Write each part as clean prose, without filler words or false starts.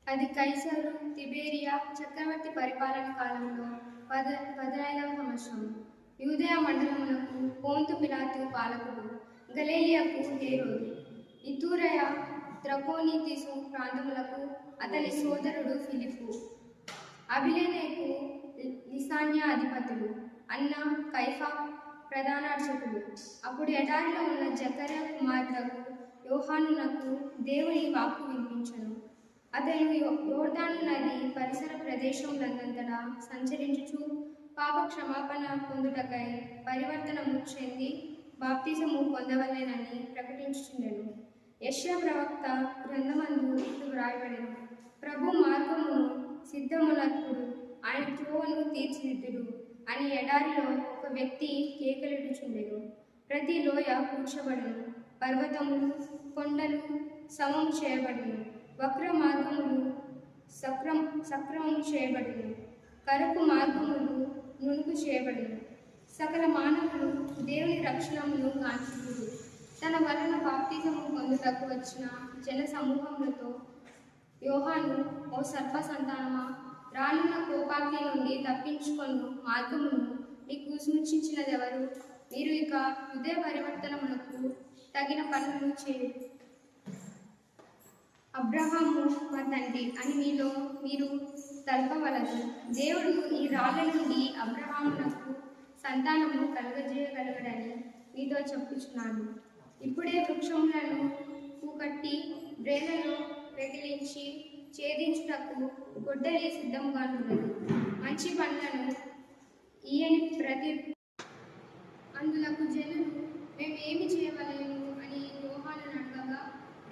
అది కైసరు తిబేరియా చక్రవర్తి పరిపాలన కాలంలో 15వ సంవత్సరం. యూదయ మండలమునకు పోంతు పిలాతు పాలకుడు, గలిలయకు హేరోదు, ఇతూరయ త్రకోనీతిసు ప్రాంతములకు అతని సోదరుడు ఫిలిప్పు, అబిలేనేకు లిసాన్యా అధిపతులు, అన్న కైఫా ప్రధానార్చకులు. అప్పుడు ఎడారిలో ఉన్న జకర్యా కుమారుడకు యోహానునకు దేవుని వాక్కు వినిపించెను. అతడు యోర్దాను నది పరిసర ప్రదేశములందంతటా సంచరించుచు పాప క్షమాపణ పొందుటకై పరివర్తనము చెంది బాప్తిజము పొందవలెనని ప్రకటించుచుండెను. యెషయా ప్రవక్త గ్రంథమందు ఇట్లు వ్రాయబడెను: ప్రభు మార్గమును సిద్ధమునప్పుడు ఆయన త్రోవను తీర్చిదిద్దుడు అని ఎడారిలో ఒక వ్యక్తి కేకలిడుచుండెను. ప్రతి లోయ కూర్చబడును, పర్వతములు కొండలు సమము చేయబడును, వక్ర మార్గములు సక్రమము చేయబడును, కరకు మార్గములు నునుగు చేయబడును. సకల మానవులు దేవుని రక్షణమును కాంచుదురు. తన వలన బాప్తిజము పొందుటకు వచ్చిన జన సమూహములతో యోహాను, ఓ సర్ప సంతానమా, రానున్న కోపాగ్ని నుండి తప్పించుకొను మార్గమును మీకు సూచించినదెవరు? మీరు ఇక హృదయ పరివర్తనమునకు తగిన పనులు చేయుడు. అబ్రహాము మా తండ్రి అని మీరు తలపవలదు. దేవుడు ఈ రాళ్ళ నుండి అబ్రహామునకు సంతానము కలుగజేయగలగడని మీతో చెప్పుచున్నాను. ఇప్పుడే వృక్షములను పూకట్టి బ్రేలను పెగిలించి ఛేదించుటకు గొడ్డలి సిద్ధముగా ఉన్నది. మంచి పండ్లను ఈయని ప్రతి అందులకు జనులు మేము ఏమి చేయవలేము అని యోహాను అడగగా,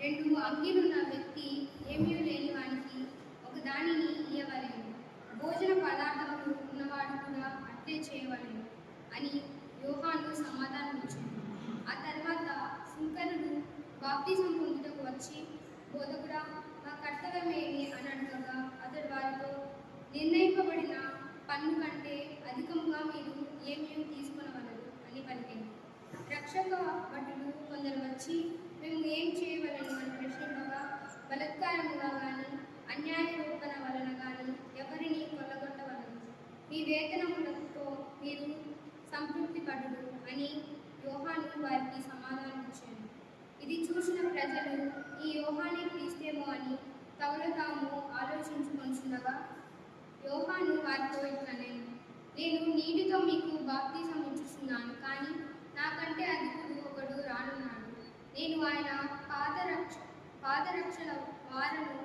2 అంగీలున్న వ్యక్తి ఏమీ లేని వానికి ఒక దానిని ఇయ్యవలేము, భోజన పదార్థములు ఉన్నవాడు కూడా అట్లే చేయవలేము అని యోహాను సమాధానం ఇచ్చాడు. ఆ తర్వాత సుంకరుడు బాప్తిజం పొందుటకు వచ్చి, బోధకుడా, మా కర్తవ్యమేమి అని అడగగా, అతడు వారితో, నిర్ణయింపబడిన పన్ను కంటే అధికముగా మీరు ఏమీ తీసుకొనవలదు అని పలికింది. రక్షక భటులు కొందరు వచ్చి, మేము ఏం చేయవలను అని ప్రశ్నింపగా, బలత్కారముగా కానీ అన్యాయరూపణ వలన కానీ ఎవరిని కొల్లగొట్టవలదు, మీ వేతనములతో మీరు సంతృప్తి పడుడు అని యోహాను వారికి సమాధానం ఇచ్చాడు. ఇది చూసిన ప్రజలు ఈ యోహానే క్రీస్తేమో అని తమలో తాము ఆలోచించుకొనుచుండగా, యోహాను వారితో ఇట్లనెను: నేను నీటితో మీకు బాప్తిజం ఇచ్చుచున్నాను, కానీ నాకంటే అధికుడు ఒకడు రానున్నాడు. నేను ఆయన పాదరక్షల వారను